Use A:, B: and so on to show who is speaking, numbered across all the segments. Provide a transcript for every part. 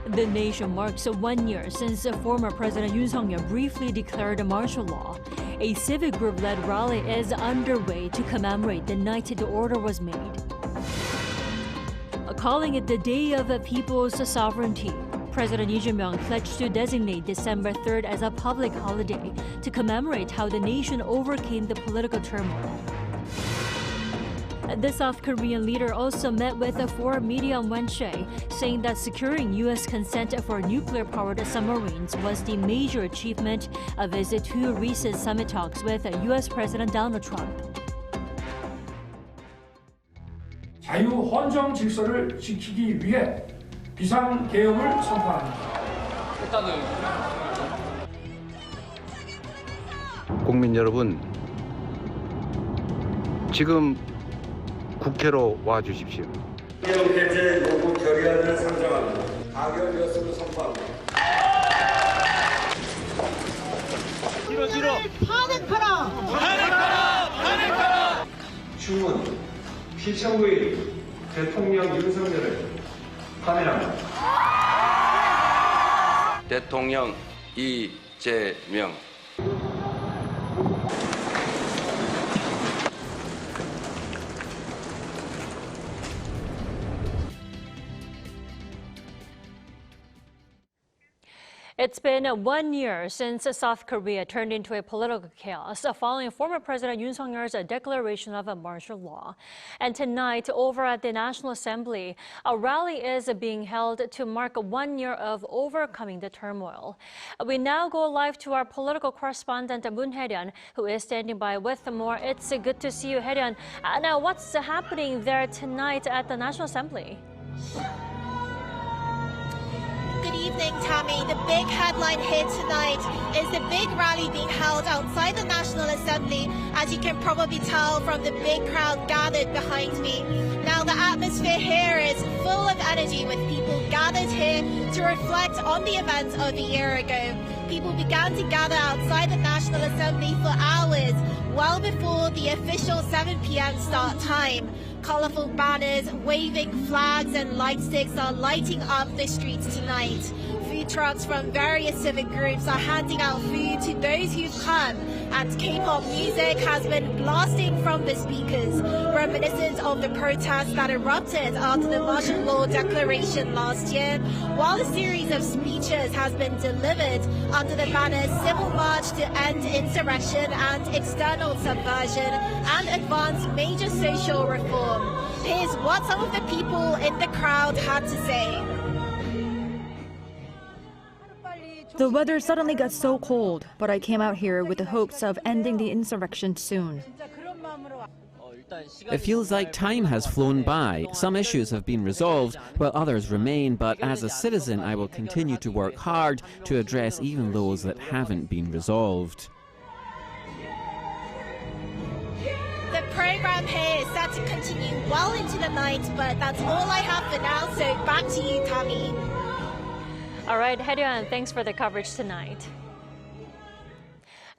A: The nation marks 1 year since former President Yoon Suk-yeol briefly declared martial law. A civic group-led rally is underway to commemorate the night the order was made. Calling it the Day of People's Sovereignty, President Lee Jae-myung pledged to designate December 3rd as a public holiday to commemorate how the nation overcame the political turmoil. The South Korean leader also met with foreign media on Wednesday, saying that securing U.S. consent for nuclear-powered submarines was the major achievement of his two recent summit talks with U.S. President Donald Trump.
B: 자유 헌정 질서를 지키기 위해 비상 개혁을 선포합니다.
C: 국민 여러분, 지금 국회로 와 주십시오.
D: 개혁 해제 요구 결의안을 상정합니다. 가결 여부를 선포합니다.
E: 싫어. 파행하라.
D: 충원 피청구의 대통령 윤석열을 파면합니다.
F: 대통령 이재명.
A: It's been 1 year since South Korea turned into a political chaos following former President Yoon Suk-yeol's declaration of martial law. And tonight, over at the National Assembly, a rally is being held to mark 1 year of overcoming the turmoil. We now go live to our political correspondent, Moon Hae-ryun, who is standing by with more. It's good to see you, Hae-ryun. Now, what's happening there tonight at the National Assembly?
G: Good evening, Tammy. The big headline here tonight is the big rally being held outside the National Assembly, as you can probably tell from the big crowd gathered behind me. Now, the atmosphere here is full of energy, with people gathered here to reflect on the events of a year ago. People began to gather outside the National Assembly for hours, well before the official 7 p.m. start time. Colorful banners, waving flags and light sticks are lighting up the streets tonight. Food trucks from various civic groups are handing out food to those who've come, and K-pop music has been blasting from the speakers, reminiscent of the protests that erupted after the martial law declaration last year, while a series of speeches has been delivered under the banner Civil March to End Insurrection and External Subversion and Advance Major Social Reform. Here's what some of the people in the crowd had to say.
H: The weather suddenly got so cold, but I came out here with the hopes of ending the insurrection soon.
I: It feels like time has flown by. Some issues have been resolved, while others remain, but as a citizen, I will continue to work hard to address even those that haven't been resolved.
G: The program here is set to continue well into the night, but that's all I have for now, so back to you, Tammy.
A: All right, Hae-ryun, thanks for the coverage tonight.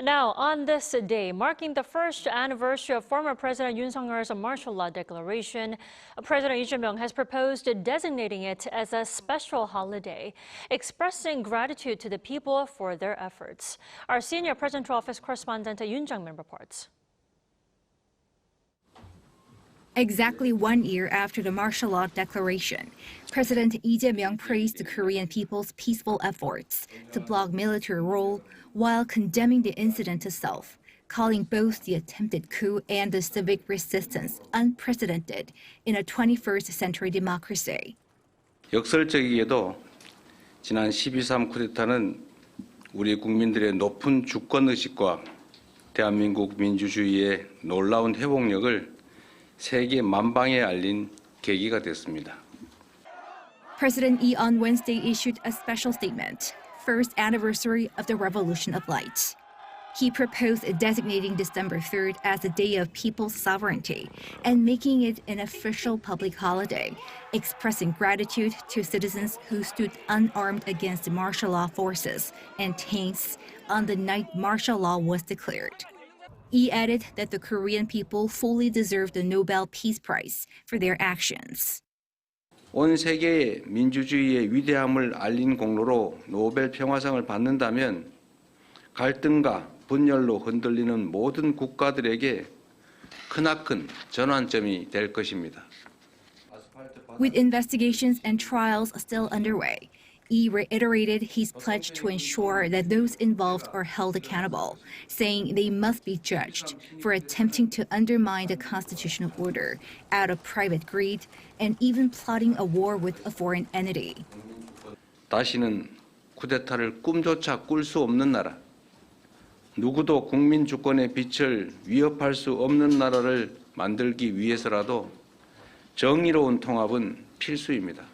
A: Now, on this day, marking the first anniversary of former President Yoon Suk-yeol's martial law declaration, President Lee Jae-myung has proposed designating it as a special holiday, expressing gratitude to the people for their efforts. Our senior presidential office correspondent Yoon Jang-min reports.
J: Exactly 1 year after the martial law declaration, President Lee Jae-myung praised the Korean people's peaceful efforts to block military rule while condemning the incident itself, calling both the attempted coup and the civic resistance unprecedented in a 21st century democracy.
F: 역설적이게도 지난 12.3 쿠데타는 우리 국민들의 높은 주권의식과 대한민국 민주주의의 놀라운 회복력을 세계 만방에 알린 계기가 됐습니다.
J: President Lee on Wednesday issued a special statement, first anniversary of the Revolution of Light. He proposed designating December 3rd as the Day of People's Sovereignty and making it an official public holiday, expressing gratitude to citizens who stood unarmed against martial law forces and tanks on the night martial law was declared. He added that the Korean people fully deserve the Nobel Peace Prize for their actions.
F: 온 세계에 민주주의의 위대함을 알린 공로로 노벨 평화상을 받는다면 갈등과 분열로 흔들리는 모든 국가들에게 크나큰 전환점이 될 것입니다.
J: With investigations and trials still underway, Yi reiterated his pledge to ensure that those involved are held accountable, saying they must be judged for attempting to undermine the constitutional order out of private greed and even plotting a war with a foreign entity.
F: 다시는 쿠데타를 꿈조차 꿀 수 없는 나라, 누구도 국민 주권의 빛을 위협할 수 없는 나라를 만들기 위해서라도 정의로운 통합은 필수입니다.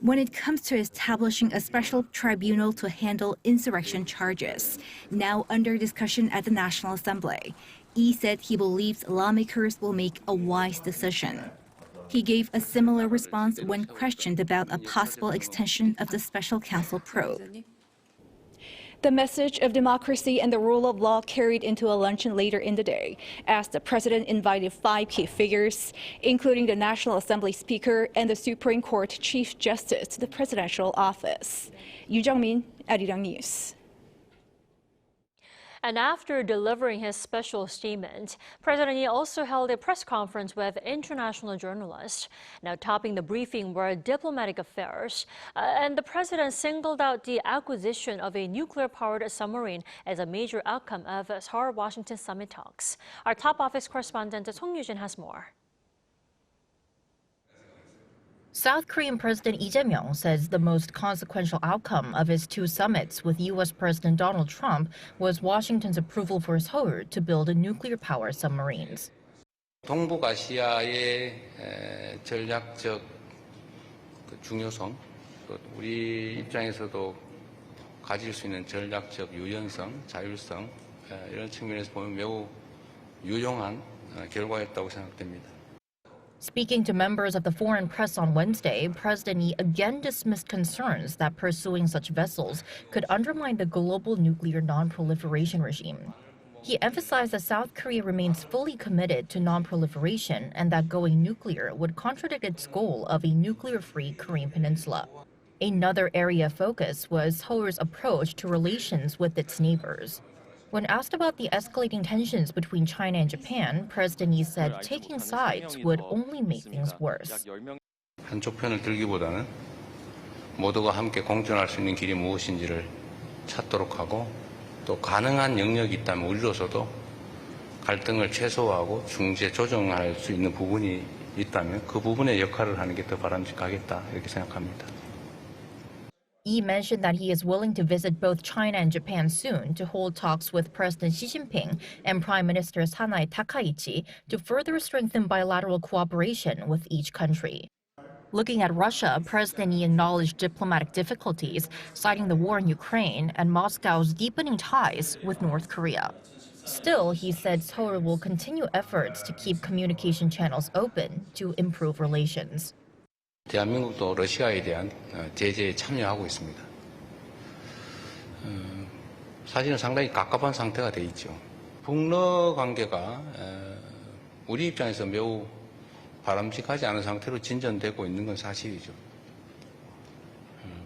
J: When it comes to establishing a special tribunal to handle insurrection charges, now under discussion at the National Assembly, Yi said he believes lawmakers will make a wise decision. He gave a similar response when questioned about a possible extension of the special counsel probe. The message of democracy and the rule of law carried into a luncheon later in the day, as the president invited 5 key figures, including the National Assembly Speaker and the Supreme Court Chief Justice, to the presidential office. Yu Jung-min, Arirang News.
A: And after delivering his special statement, President Yi also held a press conference with international journalists. Now topping the briefing were diplomatic affairs, and the president singled out the acquisition of a nuclear-powered submarine as a major outcome of Seoul-Washington summit talks. Our top office correspondent Song Yujin has more.
E: South Korean President Lee Jae-myung says the most consequential outcome of his 2 summits with U.S. President Donald Trump was Washington's approval for Seoul to build nuclear-powered submarines.
F: 동북아시아의 전략적 중요성, 우리 입장에서도 가질 수 있는 전략적 유연성, 자율성 이런 측면에서 보면 매우 유용한 결과였다고 생각됩니다.
E: Speaking to members of the foreign press on Wednesday, President Yi again dismissed concerns that pursuing such vessels could undermine the global nuclear non-proliferation regime. He emphasized that South Korea remains fully committed to non-proliferation and that going nuclear would contradict its goal of a nuclear-free Korean peninsula. Another area of focus was Seoul's approach to relations with its neighbors. When asked about the escalating tensions between China and Japan, President Yi said taking sides would only make things worse.
F: 한쪽 편을 들기보다는 모두가 함께 공존할 수 있는 길이 무엇인지를 찾도록 하고 또 가능한 영역이 있다면 우리로서도 갈등을 최소화하고 중재 조정할 수 있는 부분이 있다면 그 부분의 역할을 하는 게 더 바람직하겠다 이렇게 생각합니다.
E: Yi mentioned that he is willing to visit both China and Japan soon to hold talks with President Xi Jinping and Prime Minister Sanae Takaichi to further strengthen bilateral cooperation with each country. Looking at Russia, President Yi acknowledged diplomatic difficulties, citing the war in Ukraine and Moscow's deepening ties with North Korea. Still, he said Seoul will continue efforts to keep communication channels open to improve relations.
F: 대한민국도 러시아에 대한 제재에 참여하고 있습니다. 사실은 상당히 갑갑한 상태가 돼 있죠. 북러 관계가 우리 입장에서 매우 바람직하지 않은 상태로 진전되고 있는 건 사실이죠.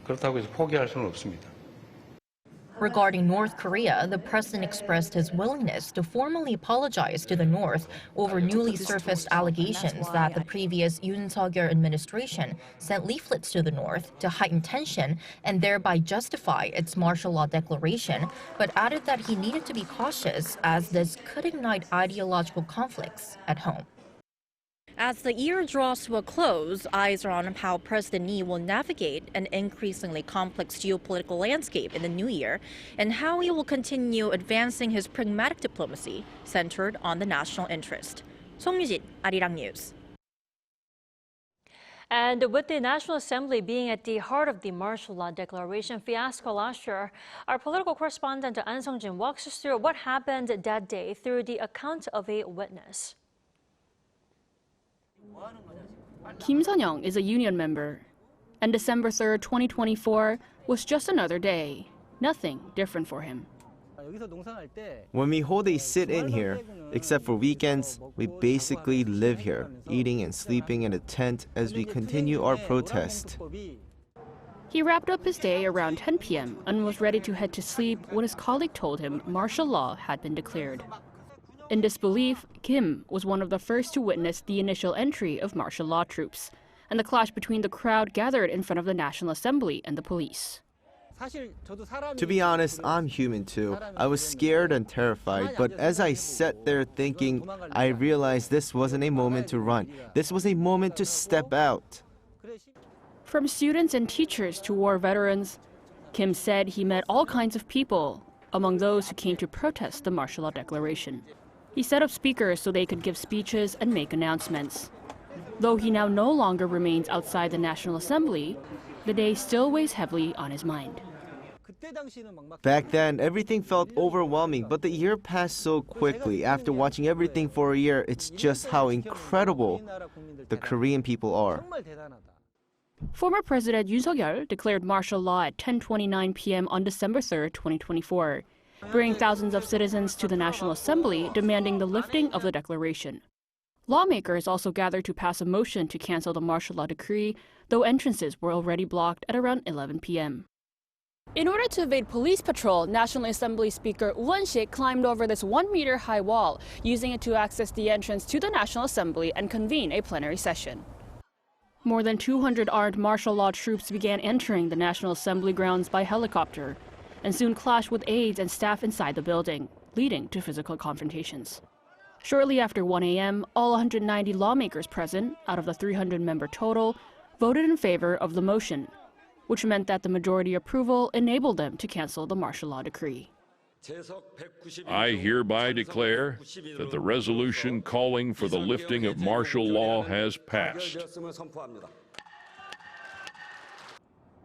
F: 그렇다고 해서 포기할 수는 없습니다.
E: Regarding North Korea, the president expressed his willingness to formally apologize to the North over newly surfaced allegations that the previous Yoon Suk-yeol administration sent leaflets to the North to heighten tension and thereby justify its martial law declaration, but added that he needed to be cautious as this could ignite ideological conflicts at home. As the year draws to a close, eyes are on how President Yi will navigate an increasingly complex geopolitical landscape in the new year and how he will continue advancing his pragmatic diplomacy centered on the national interest. Song Yujin, Arirang News.
A: And with the National Assembly being at the heart of the martial law declaration fiasco last year, our political correspondent An Sung-jin walks us through what happened that day through the account of a witness.
K: Kim Sun-young is a union member, and December 3rd, 2024 was just another day. Nothing different for him.
L: When we hold a sit-in here, except for weekends, we basically live here, eating and sleeping in a tent as we continue our protest.
K: He wrapped up his day around 10 p.m. and was ready to head to sleep when his colleague told him martial law had been declared. In disbelief, Kim was one of the first to witness the initial entry of martial law troops and the clash between the crowd gathered in front of the National Assembly and the police.
L: To be honest, I'm human too. I was scared and terrified, but as I sat there thinking, I realized this wasn't a moment to run. This was a moment to step out.
K: From students and teachers to war veterans, Kim said he met all kinds of people among those who came to protest the martial law declaration. He set up speakers so they could give speeches and make announcements. Though he now no longer remains outside the National Assembly, the day still weighs heavily on his mind.
L: Back then, everything felt overwhelming, but the year passed so quickly. After watching everything for a year, it's just how incredible the Korean people are.
K: Former President Yoon Suk-yeol declared martial law at 10:29 p.m. on December 3, 2024, bringing thousands of citizens to the National Assembly demanding the lifting of the declaration. Lawmakers also gathered to pass a motion to cancel the martial law decree, though entrances were already blocked at around 11 p.m. In order to evade police patrol, National Assembly Speaker Woo Won-sik climbed over this 1-meter-high wall, using it to access the entrance to the National Assembly and convene a plenary session. More than 200 armed martial law troops began entering the National Assembly grounds by helicopter and soon clashed with aides and staff inside the building, leading to physical confrontations. Shortly after 1 a.m., all 190 lawmakers present, out of the 300-member total, voted in favor of the motion, which meant that the majority approval enabled them to cancel the martial law decree.
M: I hereby declare that the resolution calling for the lifting of martial law has passed.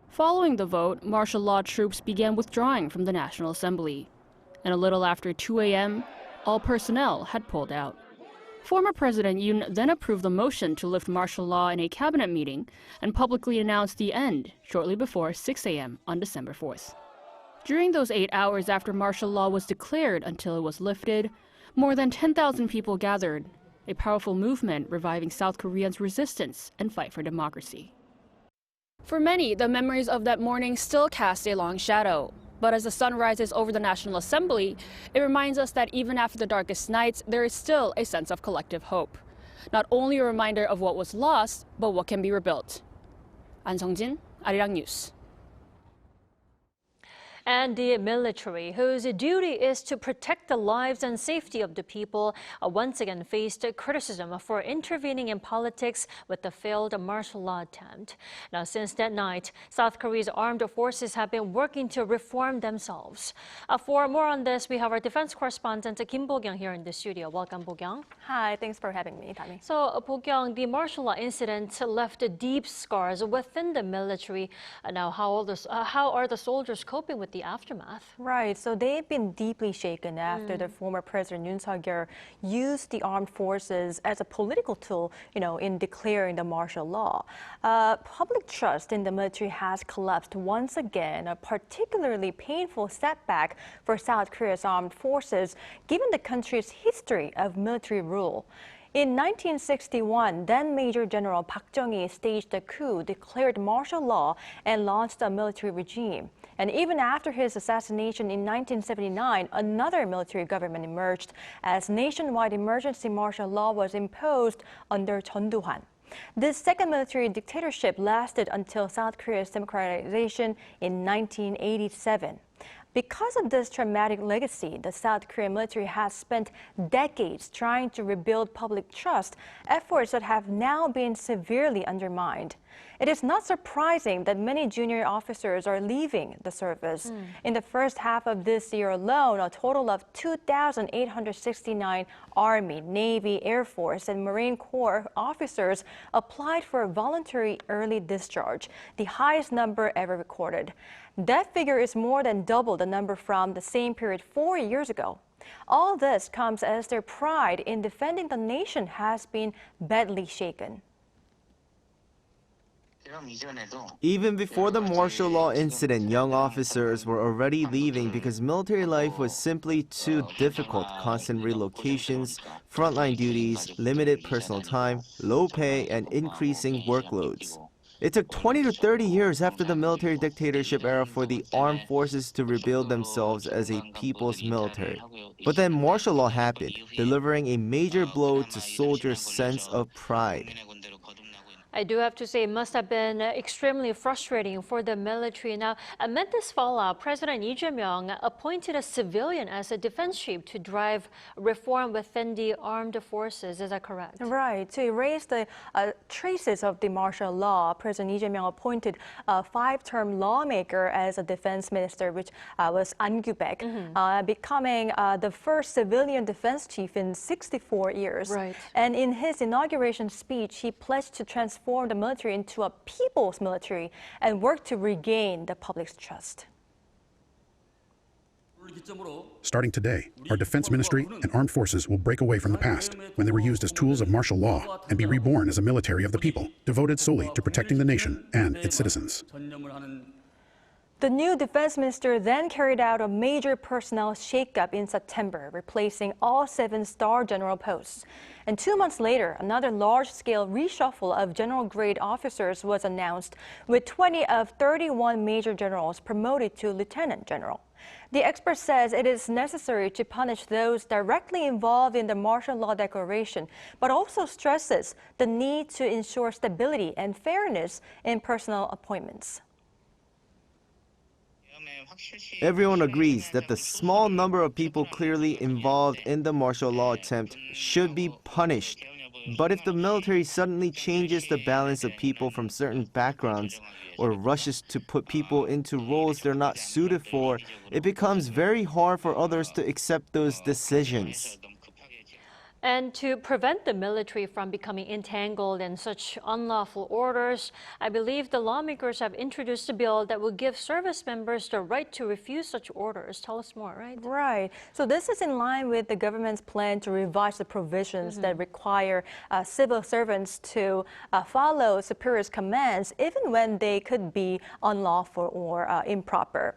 K: Following the vote, martial law troops began withdrawing from the National Assembly, and a little after 2 a.m., all personnel had pulled out. Former President Yoon then approved the motion to lift martial law in a cabinet meeting and publicly announced the end shortly before 6 a.m. on December 4th. During those 8 hours after martial law was declared until it was lifted, more than 10,000 people gathered, a powerful movement reviving South Koreans' resistance and fight for democracy. For many, the memories of that morning still cast a long shadow. But as the sun rises over the National Assembly, it reminds us that even after the darkest nights, there is still a sense of collective hope. Not only a reminder of what was lost, but what can be rebuilt. An Sung-jin, Arirang News.
A: And the military, whose duty is to protect the lives and safety of the people, once again faced criticism for intervening in politics with the failed martial law attempt. Now, since that night, South Korea's armed forces have been working to reform themselves. For more on this, we have our defense correspondent Kim Bo-kyung here in the studio. Welcome, Bo-kyung.
N: Hi, thanks for having me, Tami.
A: So, Bo-kyung, the martial law incident left deep scars within the military. Now, how are the soldiers coping with the aftermath?
N: Right, so they've been deeply shaken after the former President Yoon Suk-yeol used the armed forces as a political tool, in declaring the martial law. Public trust in the military has collapsed once again, a particularly painful setback for South Korea's armed forces, given the country's history of military rule. In 1961, then Major General Park Chung-hee staged a coup, declared martial law, and launched a military regime. And even after his assassination in 1979, another military government emerged as nationwide emergency martial law was imposed under Chun Do-hwan. This second military dictatorship lasted until South Korea's democratization in 1987. Because of this traumatic legacy, the South Korean military has spent decades trying to rebuild public trust, efforts that have now been severely undermined. It is not surprising that many junior officers are leaving the service. In the first half of this year alone, a total of 2,869 Army, Navy, Air Force, and Marine Corps officers applied for voluntary early discharge, the highest number ever recorded. That figure is more than double the number from the same period 4 years ago. All this comes as their pride in defending the nation has been badly shaken.
L: Even before the martial law incident, young officers were already leaving because military life was simply too difficult. Constant relocations, frontline duties, limited personal time, low pay, and increasing workloads. It took 20 to 30 years after the military dictatorship era for the armed forces to rebuild themselves as a people's military. But then martial law happened, delivering a major blow to soldiers' sense of pride.
A: I do have to say it must have been extremely frustrating for the military. Now, amid this fallout, President Lee Jae-myung appointed a civilian as a defense chief to drive reform within the armed forces. Is that correct?
N: Right. To erase the traces of the martial law, President Lee Jae-myung appointed a 5-term lawmaker as a defense minister, which was An Kyu-baek, becoming the first civilian defense chief in 64 years.
A: Right.
N: And in his inauguration speech, he pledged to transform the military into a people's military and work to regain the public's trust.
O: Starting today, our defense ministry and armed forces will break away from the past, when they were used as tools of martial law, and be reborn as a military of the people, devoted solely to protecting the nation and its citizens.
N: The new defense minister then carried out a major personnel shakeup in September, replacing all 7 star general posts. And 2 months later, another large-scale reshuffle of general-grade officers was announced, with 20 of 31 major generals promoted to lieutenant general. The expert says it is necessary to punish those directly involved in the martial law declaration, but also stresses the need to ensure stability and fairness in personnel appointments.
L: Everyone agrees that the small number of people clearly involved in the martial law attempt should be punished. But if the military suddenly changes the balance of people from certain backgrounds or rushes to put people into roles they're not suited for, it becomes very hard for others to accept those decisions.
A: And to prevent the military from becoming entangled in such unlawful orders, I believe the lawmakers have introduced a bill that will give service members the right to refuse such orders. Tell us more, right?
N: Right. So this is in line with the government's plan to revise the provisions that require civil servants to follow superiors' commands, even when they could be unlawful or improper.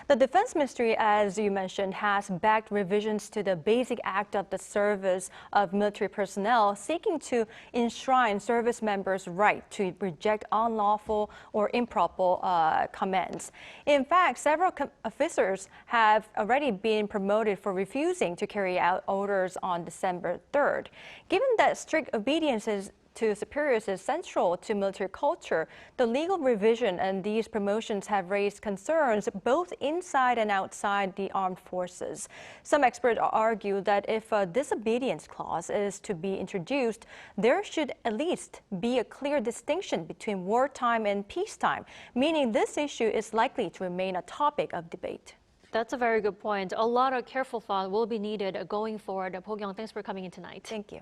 N: The Defense Ministry, as you mentioned, has backed revisions to the Basic Act of the Service of Military Personnel, seeking to enshrine service members' right to reject unlawful or improper commands. In fact, several officers have already been promoted for refusing to carry out orders on December 3rd. Given that strict obedience to superiors is central to military culture, the legal revision and these promotions have raised concerns both inside and outside the armed forces. Some experts argue that if a disobedience clause is to be introduced, there should at least be a clear distinction between wartime and peacetime, meaning this issue is likely to remain a topic of debate.
A: That's a very good point. A lot of careful thought will be needed going forward. Pokyung, thanks for coming in tonight.
N: Thank you.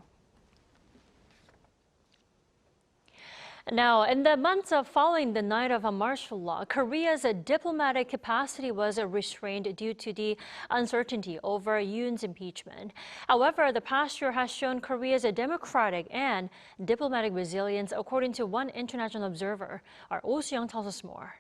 A: Now, in the months following the night of martial law, Korea's diplomatic capacity was restrained due to the uncertainty over Yoon's impeachment. However, the past year has shown Korea's democratic and diplomatic resilience, according to one international observer. Our Oh Soo-young tells us more.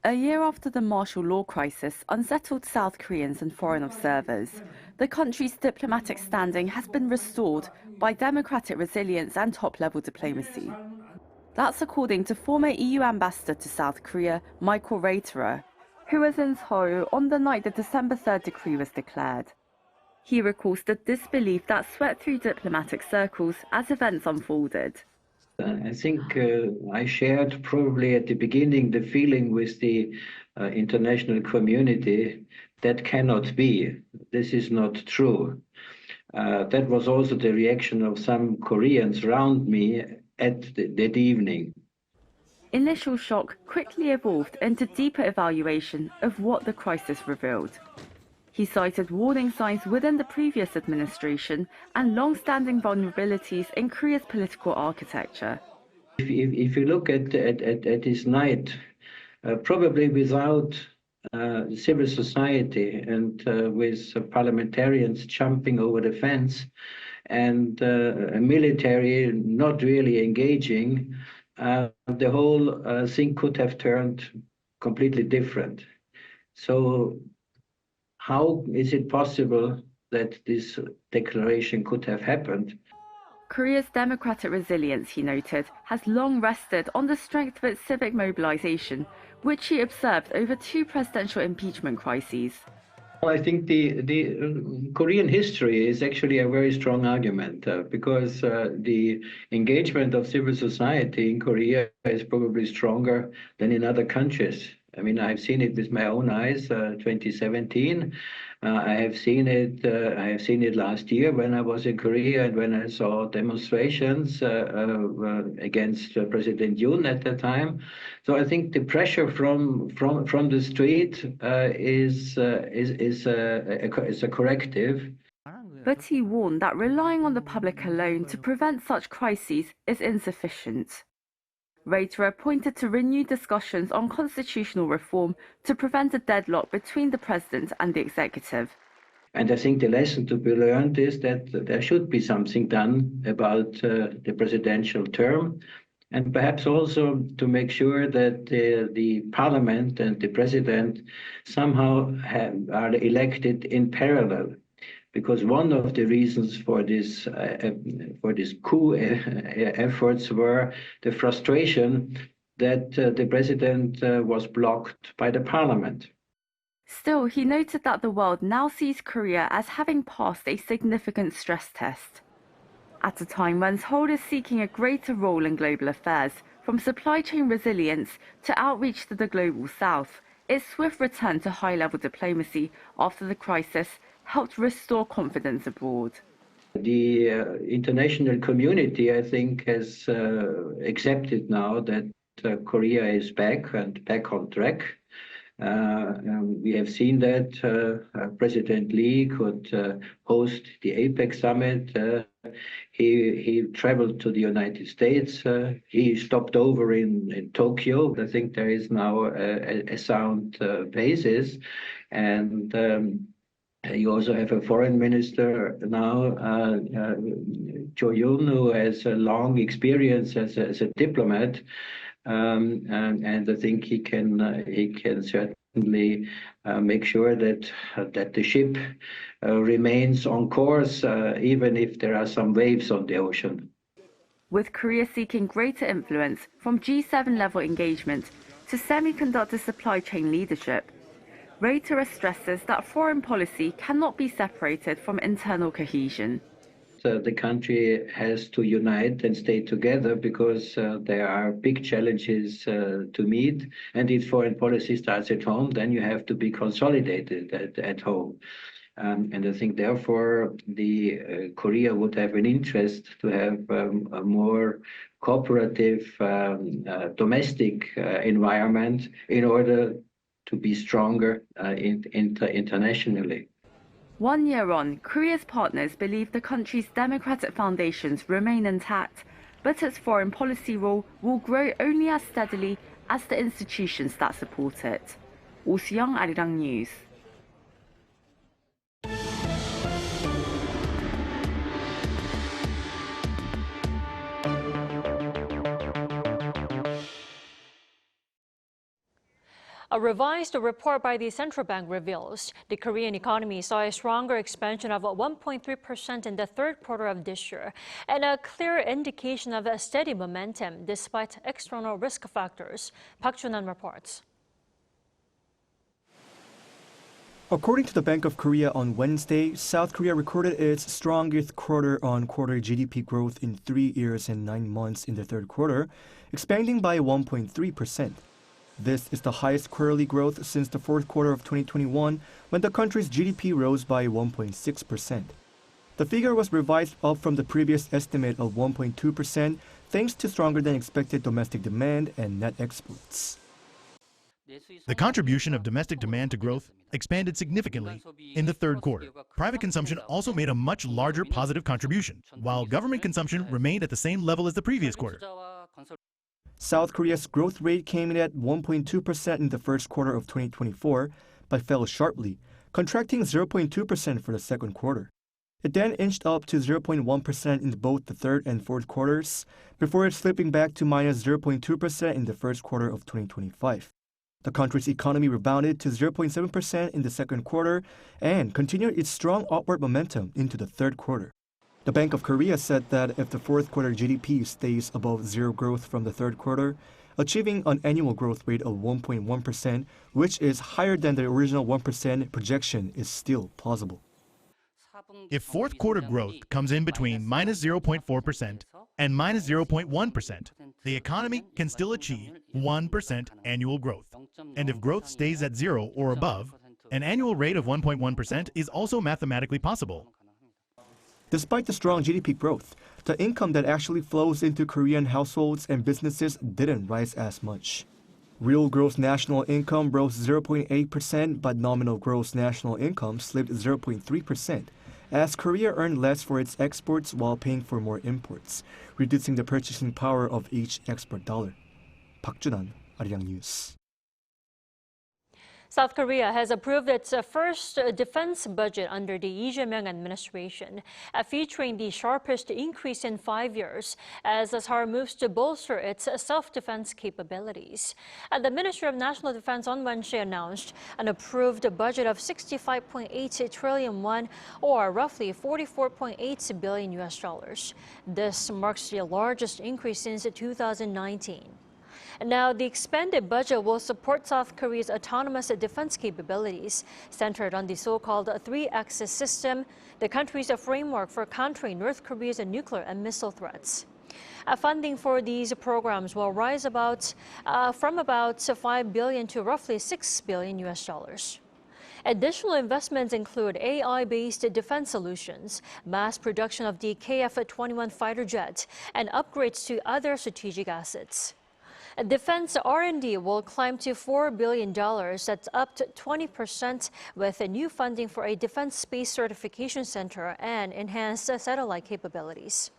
P: A year after the martial law crisis unsettled South Koreans and foreign observers, the country's diplomatic standing has been restored by democratic resilience and top-level diplomacy. That's according to former EU ambassador to South Korea, Michael Reiterer, who was in Seoul on the night the December 3rd decree was declared. He recalls the disbelief that swept through diplomatic circles as events unfolded.
Q: I think I shared probably at the beginning the feeling with the international community that cannot be. This is not true. That was also the reaction of some Koreans around me at that evening.
P: Initial shock quickly evolved into deeper evaluation of what the crisis revealed. He cited warning signs within the previous administration and long-standing vulnerabilities in Korea's political architecture.
Q: If you look at this night, probably without civil society and with parliamentarians jumping over the fence and military not really engaging, the whole thing could have turned completely different. So how is it possible that this declaration could have happened?
P: Korea's democratic resilience, he noted, has long rested on the strength of its civic mobilization, which he observed over 2 presidential impeachment crises.
Q: Well, I think the Korean history is actually a very strong argument because the engagement of civil society in Korea is probably stronger than in other countries. I mean, I've seen it with my own eyes. 2017, I have seen it. I have seen it last year when I was in Korea and when I saw demonstrations against President Yoon at the time. So I think the pressure from the street is a corrective.
P: But he warned that relying on the public alone to prevent such crises is insufficient. Reiter pointed to renewed discussions on constitutional reform to prevent a deadlock between the president and the executive.
Q: And I think the lesson to be learned is that there should be something done about the presidential term, and perhaps also to make sure that the parliament and the president somehow are elected in parallel. Because one of the reasons for this coup efforts were the frustration that the president was blocked by the parliament.
P: Still, he noted that the world now sees Korea as having passed a significant stress test. At a time when Seoul is seeking a greater role in global affairs, from supply chain resilience to outreach to the global south, its swift return to high-level diplomacy after the crisis helped restore confidence abroad.
Q: The international community, I think, has accepted now that Korea is back and back on track. We have seen that President Lee could host the APEC summit. He traveled to the United States. He stopped over in Tokyo. I think there is now a sound basis. And you also have a foreign minister now, Cho Yoon, who has a long experience as a diplomat, and I think he can certainly make sure that the ship remains on course, even if there are some waves on the ocean.
P: With Korea seeking greater influence from G7 level engagement to semiconductor supply chain leadership, Reiter stresses that foreign policy cannot be separated from internal cohesion.
Q: The country has to unite and stay together because there are big challenges to meet. And if foreign policy starts at home, then you have to be consolidated at home. And I think, therefore, Korea would have an interest to have a more cooperative domestic environment in order to be stronger internationally.
P: 1 year on, Korea's partners believe the country's democratic foundations remain intact, but its foreign policy role will grow only as steadily as the institutions that support it. Oh Soo-young, Arirang News.
A: A revised report by the central bank reveals the Korean economy saw a stronger expansion of 1.3% in the third quarter of this year, and a clear indication of a steady momentum despite external risk factors. Park Jun-han reports.
R: According to the Bank of Korea on Wednesday, South Korea recorded its strongest quarter-on-quarter GDP growth in 3 years and 9 months in the third quarter, expanding by 1.3%. This is the highest quarterly growth since the fourth quarter of 2021, when the country's GDP rose by 1.6%. The figure was revised up from the previous estimate of 1.2%, thanks to stronger than expected domestic demand and net exports.
S: The contribution of domestic demand to growth expanded significantly in the third quarter. Private consumption also made a much larger positive contribution, while government consumption remained at the same level as the previous quarter.
R: South Korea's growth rate came in at 1.2% in the first quarter of 2024, but fell sharply, contracting 0.2% for the second quarter. It then inched up to 0.1% in both the third and fourth quarters, before slipping back to minus 0.2% in the first quarter of 2025. The country's economy rebounded to 0.7% in the second quarter and continued its strong upward momentum into the third quarter. The Bank of Korea said that if the fourth quarter GDP stays above zero growth from the third quarter, achieving an annual growth rate of 1.1%, which is higher than the original 1% projection, is still plausible.
S: If fourth quarter growth comes in between minus 0.4% and minus 0.1%, the economy can still achieve 1% annual growth. And if growth stays at zero or above, an annual rate of 1.1% is also mathematically possible.
R: Despite the strong GDP growth, the income that actually flows into Korean households and businesses didn't rise as much. Real gross national income rose 0.8%, but nominal gross national income slipped 0.3%, as Korea earned less for its exports while paying for more imports, reducing the purchasing power of each export dollar. 박준환, Arirang News.
A: South Korea has approved its first defense budget under the Lee Jae-myung administration, featuring the sharpest increase in 5 years as Seoul moves to bolster its self-defense capabilities. And the Ministry of National Defense on Wednesday announced an approved budget of 65.8 trillion won, or roughly $44.8 billion US dollars. This marks the largest increase since 2019. Now, the expanded budget will support South Korea's autonomous defense capabilities, centered on the so-called three-axis system, the country's framework for countering North Korea's nuclear and missile threats. Funding for these programs will rise from about 5 billion to roughly 6 billion US dollars. Additional investments include AI-based defense solutions, mass production of the KF-21 fighter jet, and upgrades to other strategic assets. Defense R&D will climb to $4 billion. That's up to 20%, with a new funding for a defense space certification center and enhanced satellite capabilities.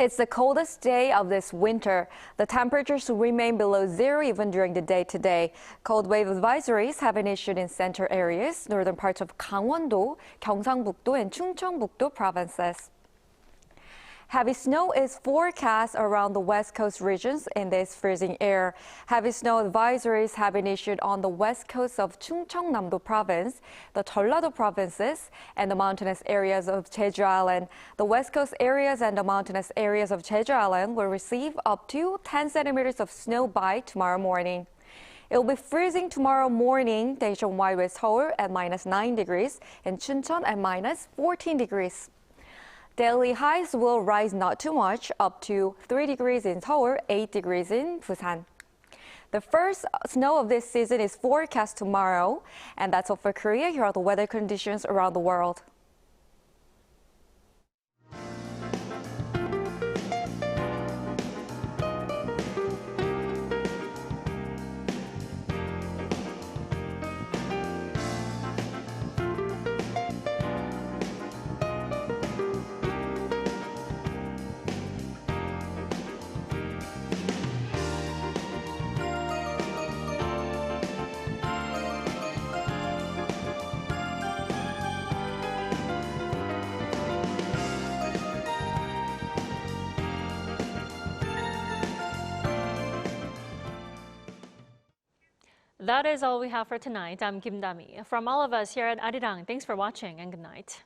T: It's the coldest day of this winter. The temperatures remain below zero even during the day today. Cold wave advisories have been issued in center areas, northern parts of Gangwon-do, Gyeongsang-buk-do, and Chungcheong-buk-do provinces. Heavy snow is forecast around the west coast regions in this freezing air. Heavy snow advisories have been issued on the west coast of Chungcheongnam-do province, the Jeollado provinces, and the mountainous areas of Jeju Island. The west coast areas and the mountainous areas of Jeju Island will receive up to 10 centimeters of snow by tomorrow morning. It will be freezing tomorrow morning nationwide, with Seoul at -9 degrees and Chuncheon at -14 degrees. Daily highs will rise not too much, up to 3 degrees in Seoul, 8 degrees in Busan. The first snow of this season is forecast tomorrow. And that's all for Korea. Here are the weather conditions around the world.
A: That is all we have for tonight. I'm Kim Dami. From all of us here at Arirang, thanks for watching and good night.